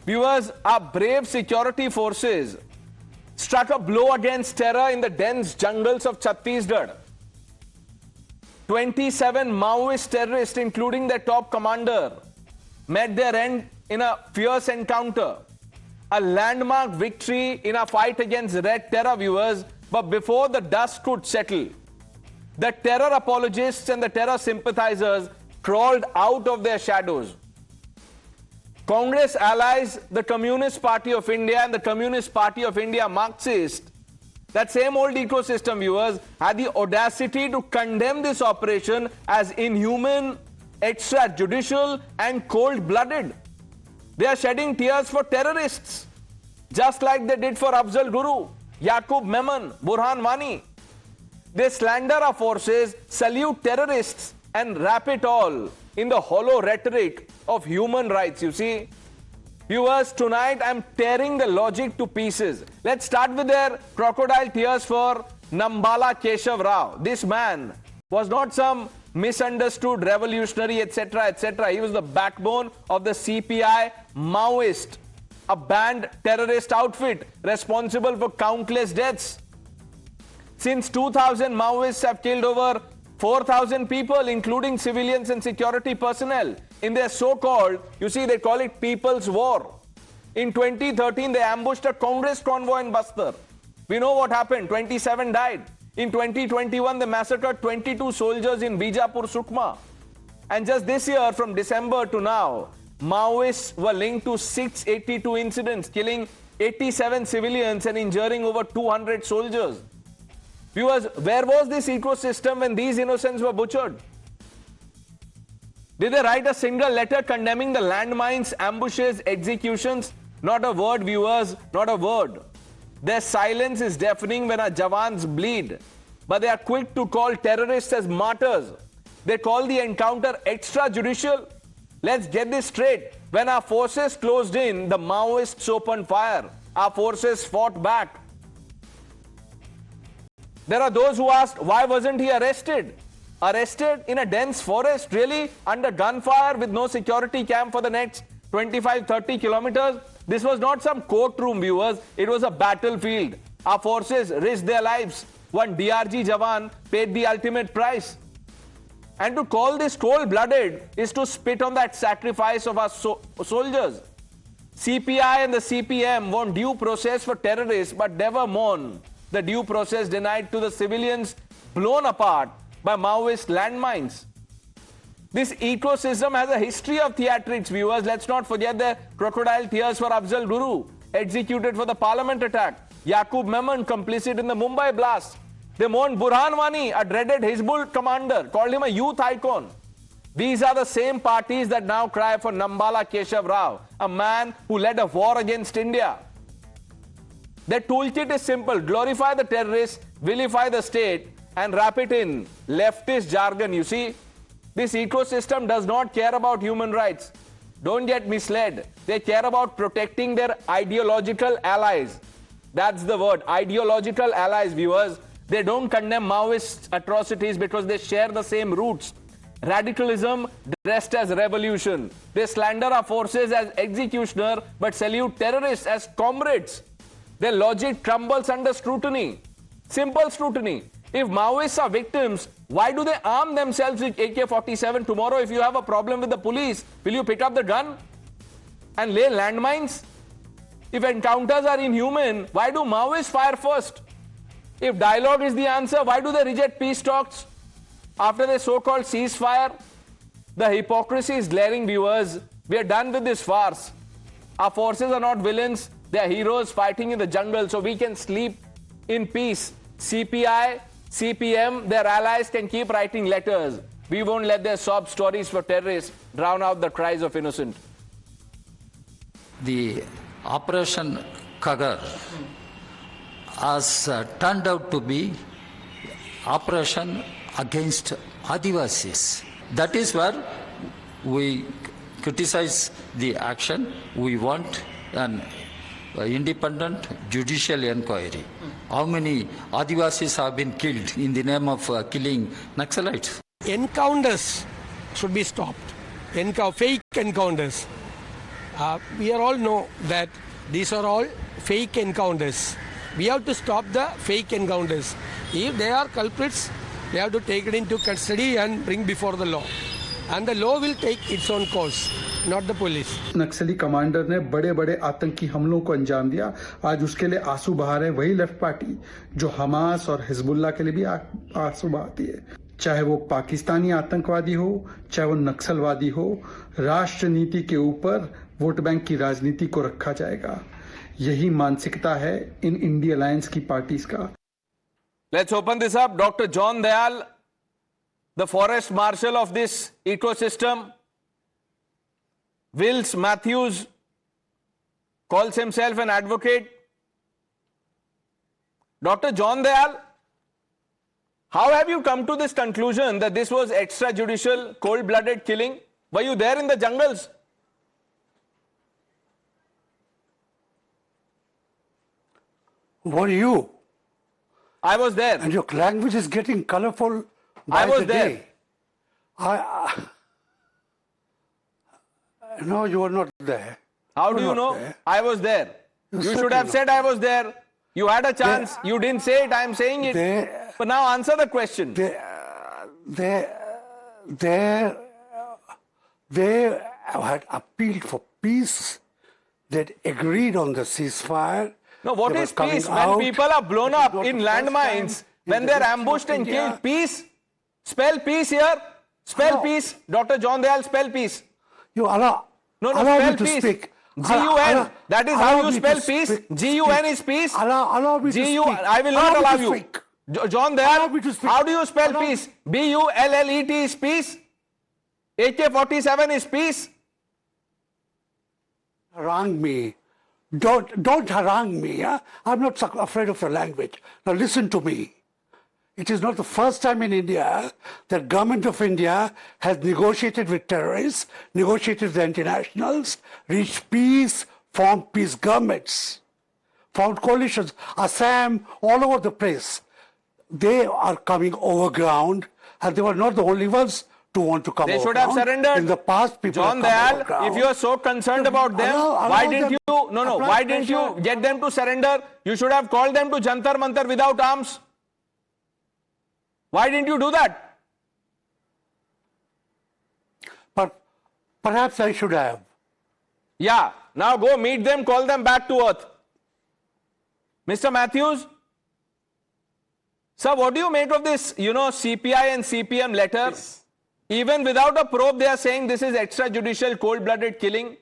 Viewers, our brave security forces struck a blow against terror in the dense jungles of Chhattisgarh. 27 Maoist terrorists, including their top commander, met their end in a fierce encounter. A landmark victory in a fight against Red Terror, viewers. But before the dust could settle, the terror apologists and the terror sympathizers crawled out of their shadows. Congress allies, the Communist Party of India and the Communist Party of India Marxist, that same old ecosystem, viewers, had the audacity to condemn this operation as inhuman, extrajudicial and cold-blooded. They are shedding tears for terrorists, just like they did for Afzal Guru, Yakub, Memon, Burhan Wani. They slander our forces, salute terrorists and wrap it all in the hollow rhetoric of human rights, you see. Viewers, tonight I'm tearing the logic to pieces. Let's start with their crocodile tears for Nambala Keshav Rao. This man was not some misunderstood revolutionary, etc., etc. He was the backbone of the CPI Maoist, a banned terrorist outfit responsible for countless deaths. Since 2000, Maoists have killed over 4,000 people, including civilians and security personnel, in their so-called, you see, they call it People's War. In 2013, they ambushed a Congress convoy in Bastar. We know what happened. 27 died. In 2021, they massacred 22 soldiers in Bijapur, Sukma. And just this year, from December to now, Maoists were linked to 682 incidents, killing 87 civilians and injuring over 200 soldiers. Viewers, where was this ecosystem when these innocents were butchered? Did they write a single letter condemning the landmines, ambushes, executions? Not a word, viewers, not a word. Their silence is deafening when our Jawans bleed. But they are quick to call terrorists as martyrs. They call the encounter extrajudicial. Let's get this straight. When our forces closed in, the Maoists opened fire. Our forces fought back. There are those who asked, why wasn't he arrested? Arrested in a dense forest, really? Under gunfire with no security camp for the next 25-30 kilometers? This was not some courtroom, viewers. It was a battlefield. Our forces risked their lives. One DRG Jawan paid the ultimate price. And to call this cold-blooded is to spit on that sacrifice of our soldiers. CPI and the CPM want due process for terrorists, but never mourn the due process denied to the civilians blown apart by Maoist landmines. This ecosystem has a history of theatrics, viewers. Let's not forget the crocodile tears for Afzal Guru, executed for the parliament attack. Yakub, Memon, complicit in the Mumbai blast. They mourned Burhan Wani, a dreaded Hizbul commander, called him a youth icon. These are the same parties that now cry for Nambala Keshav Rao, a man who led a war against India. Their toolkit is simple: glorify the terrorists, vilify the state, and wrap it in leftist jargon, you see. This ecosystem does not care about human rights. Don't get misled. They care about protecting their ideological allies. That's the word, ideological allies, viewers. They don't condemn Maoist atrocities because they share the same roots. Radicalism dressed as revolution. They slander our forces as executioner but salute terrorists as comrades. Their logic crumbles under scrutiny. Simple scrutiny. If Maoists are victims, why do they arm themselves with AK-47? Tomorrow, if you have a problem with the police, will you pick up the gun and lay landmines? If encounters are inhuman, why do Maoists fire first? If dialogue is the answer, why do they reject peace talks after the so-called ceasefire? The hypocrisy is glaring, viewers. We are done with this farce. Our forces are not villains. They are heroes fighting in the jungle so we can sleep in peace. CPI, CPM, their allies can keep writing letters. We won't let their sob stories for terrorists drown out the cries of innocent. The Operation Kagar has turned out to be operation against Adivasis. That is where we criticize the action. We want an independent judicial inquiry. How many Adivasis have been killed in the name of killing We are all know that these are all fake encounters. We have to stop the fake encounters. If they are culprits, they have to take it into custody and bring before the law. And the law will take its own course, not the police. Naxali commander ने बड़े बड़े आतंकी हमलों को अंजाम दिया। आज उसके लिए आंसू बहा रहे वही लेफ्ट पार्टी जो हमास और हिजबुल्लाह के लिए भी आंसू बहाती है। चाहे वो पाकिस्तानी आतंकवादी हो, चाहे वो नक्सलवादी हो, राष्ट्र नीति के ऊपर वोट बैंक की राजनीति को रखा जाएगा। यही मानसिकता है इन इंडी अलायंस की पार्टीज का। Let's open this up. Dr. John Dayal, the forest marshal of this ecosystem. Wills Matthews calls himself an advocate. Dr. John Dayal, how have you come to this conclusion that this was extrajudicial, cold-blooded killing? Were you there in the jungles? Were you? I was there. And your language is getting colorful by I was the there. day. No, you were not there. How You do were you not know? there. I was there. You should have said I was there. You had a chance. You didn't say it. I am saying it. But now answer the question. They had appealed for peace. They'd agreed on the ceasefire. No, what They is were coming peace? When out. people are blown It is up not in the first landmines, time in when the they're history of ambushed and India. killed, peace? Spell peace here. Spell No. peace. Dr. John Dayal, spell peace. You allow No, me spell to peace. speak. G-U-N. That is how allow you me spell to peace. speak. G-U-N is peace. Allow me to G-U. speak. I will not me allow to you. speak. John Allow me to Dayal, speak. how do you spell Allow me- peace? B-U-L-L-E-T is peace. AK-47 is peace. Harangue me. Don't harangue me. Yeah? I'm not afraid of your language. Now listen to me. It is not the first time in India that government of India has negotiated with terrorists, negotiated with the anti-nationals, reached peace, formed peace governments, formed coalitions, Assam, all over the place. They are coming over ground, and they were not the only ones to want to come They over should have ground. surrendered. In the past, people John have come over Dayal, ground. if you are so concerned about them, Allow why them didn't you? No. apply Why didn't you pressure. get them to surrender? You should have called them to Jantar Mantar without arms. Why didn't you do that? But perhaps I should have. Yeah. Now go meet them, call them back to earth. Mr. Matthews? Sir, what do you make of this, CPI and CPM letter? Yes. Even without a probe, they are saying this is extrajudicial, cold-blooded killing,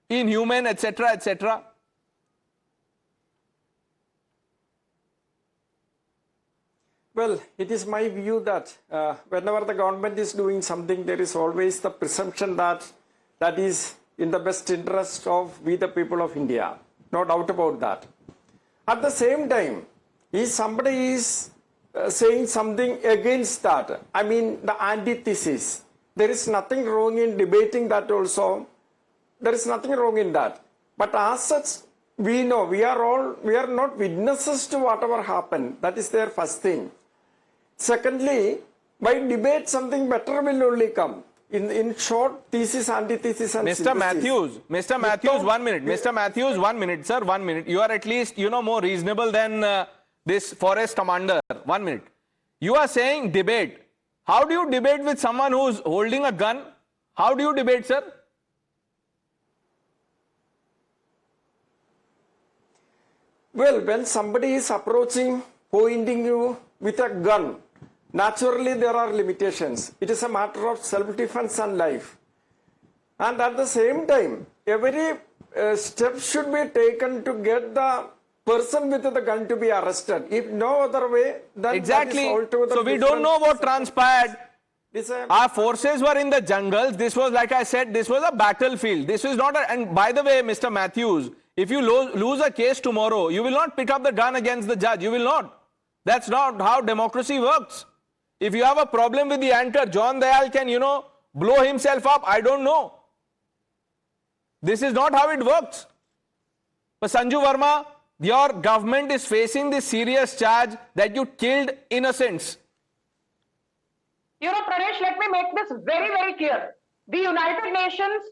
inhumane, etc., etc. Well, it is my view that whenever the government is doing something, there is always the presumption that that is in the best interest of we the people of India. No doubt about that. At the same time, if somebody is saying something against that, I mean the antithesis, there is nothing wrong in debating that also. There is nothing wrong in that. But as such, we know we are not witnesses to whatever happened. That is their first thing. Secondly, by debate something better will only come. In short, thesis, antithesis and Mr. synthesis. Mr. Matthews, 1 minute. Mr. Matthews, 1 minute, sir, 1 minute. You are at least, more reasonable than this forest commander. 1 minute. You are saying debate. How do you debate with someone who is holding a gun? How do you debate, sir? Well, when somebody is approaching, pointing you with a gun, naturally there are limitations. It is a matter of self-defense and life. And at the same time, every step should be taken to get the person with the gun to be arrested. If no other way, then Exactly. that is altogether So we don't different. know what transpired. It's a- Our forces were in the jungles. This was, like I said, this was a battlefield. This is not a, and by the way, Mr. Matthews, if you lose a case tomorrow, you will not pick up the gun against the judge. You will not. That's not how democracy works. If you have a problem with the anchor, John Dayal can, blow himself up. I don't know. This is not how it works. But Sanju Verma, your government is facing this serious charge that you killed innocents. Pranesh, let me make this very, very clear. The United Nations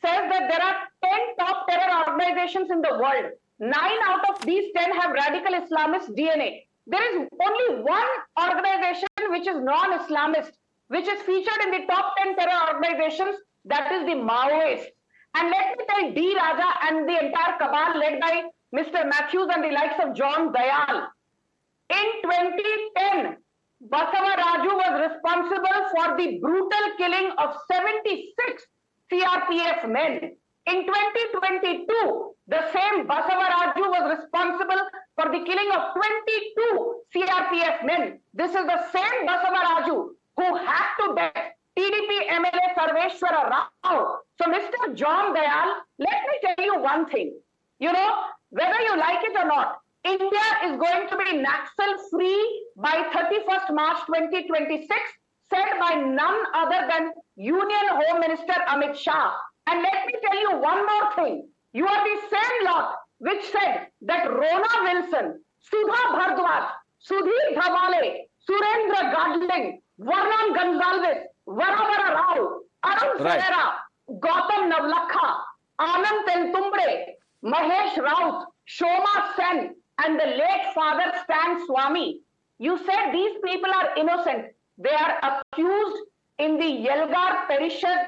says that there are 10 top terror organizations in the world. 9 out of these 10 have radical Islamist DNA. There is only one organization which is non-Islamist, which is featured in the top 10 terror organizations, that is the Maoists. And let me tell D. Raja and the entire cabal led by Mr. Matthews and the likes of John Dayal. In 2010, Basava Raju was responsible for the brutal killing of 76 CRPF men. In 2022, the same Basava Raju was responsible for the killing of 22 CRPF men. This is the same Basava Raju who had to death TDP MLA Sarveshwara Rao. So, Mr. John Dayal, let me tell you one thing. You know, whether you like it or not, India is going to be Naxal-free by 31st March 2026, said by none other than Union Home Minister Amit Shah. And let me tell you one more thing. You are the same lot which said that Rona Wilson, Sudha Bhardwaj, Sudhir Dhamale, Surendra Gadling, Varnan Gonzalez, Varavara Rao, Arun Ferreira, Gautam Navlakha, Anand Teltumbre, Mahesh Raut, Shoma Sen, and the late father Stan Swami. You said these people are innocent. They are accused in the Yelgar Parishad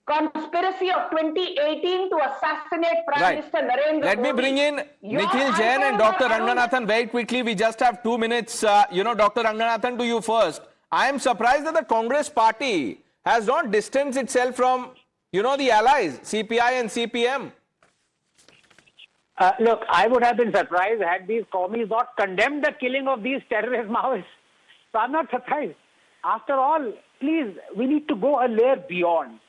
conspiracy of 2018 to assassinate Prime Minister Narendra Modi. Let me bring in Nikhil Jain and Dr. Ranganathan very quickly. We just have 2 minutes. Dr. Ranganathan, to you first. I am surprised that the Congress party has not distanced itself from, the allies, CPI and CPM. Look, I would have been surprised had these commies not condemned the killing of these terrorist Maoists. So I'm not surprised. After all, please, we need to go a layer beyond.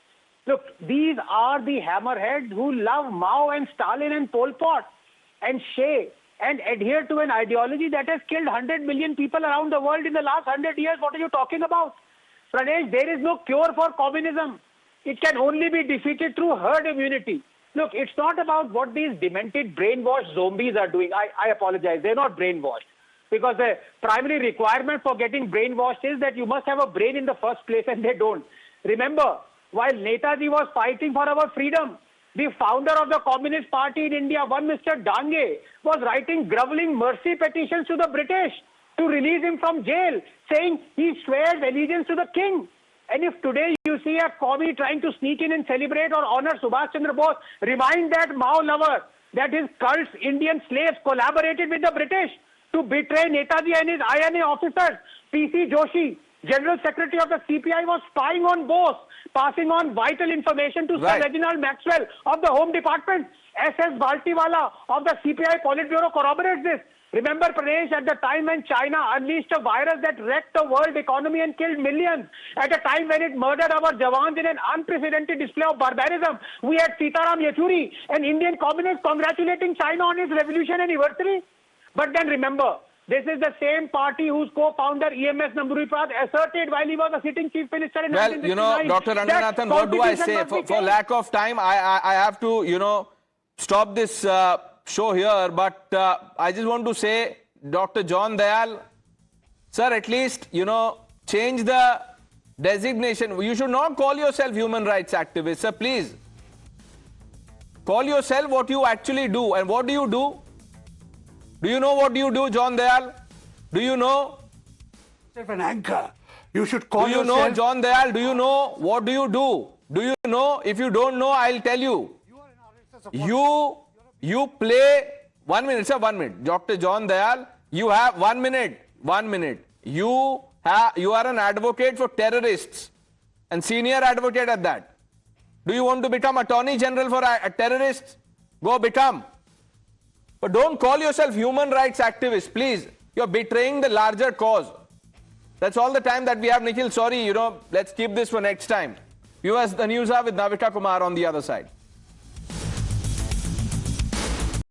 Look, these are the hammerheads who love Mao and Stalin and Pol Pot and Che and adhere to an ideology that has killed 100 million people around the world in the last 100 years. What are you talking about? Pranesh, there is no cure for communism. It can only be defeated through herd immunity. Look, it's not about what these demented brainwashed zombies are doing. I apologize. They're not brainwashed. Because the primary requirement for getting brainwashed is that you must have a brain in the first place, and they don't. Remember, while Netaji was fighting for our freedom, the founder of the Communist Party in India, one Mr. Dange, was writing groveling mercy petitions to the British to release him from jail, saying he swears allegiance to the king. And if today you see a commie trying to sneak in and celebrate or honor Subhash Chandra Bose, remind that Mao lover that his cult's Indian slaves collaborated with the British to betray Netaji and his INA officers. P.C. Joshi, General Secretary of the CPI, was spying on Bose, passing on vital information to Sir Reginald Maxwell of the Home Department. S.S. Baltiwala of the CPI Politburo corroborates this. Remember, Pranesh, at the time when China unleashed a virus that wrecked the world economy and killed millions, at a time when it murdered our Jawans in an unprecedented display of barbarism, we had Sitaram Yechuri, an Indian communist, congratulating China on its revolution anniversary. But then remember, this is the same party whose co-founder EMS Namboodiripad asserted while he was a sitting chief minister in 1969. Dr. Ranganathan, what do I say? For lack of time, I have to, stop this show here. But I just want to say, Dr. John Dayal, sir, at least, change the designation. You should not call yourself human rights activist, sir, please. Call yourself what you actually do. And what do you do? Do you know what you do, John Dayal? Do you know? An anchor. You should call yourself... Do you know, John Dayal? Do you know? What do you do? Do you know? If you don't know, I'll tell you. You play... 1 minute, sir, 1 minute. Dr. John Dayal, you have 1 minute. 1 minute. You are an advocate for terrorists. And senior advocate at that. Do you want to become Attorney General for terrorists? Go become. But don't call yourself human rights activist, please. You're betraying the larger cause. That's all the time that we have, Nikhil. Sorry, let's keep this for next time. Viewers, the news are with Navika Kumar on the other side.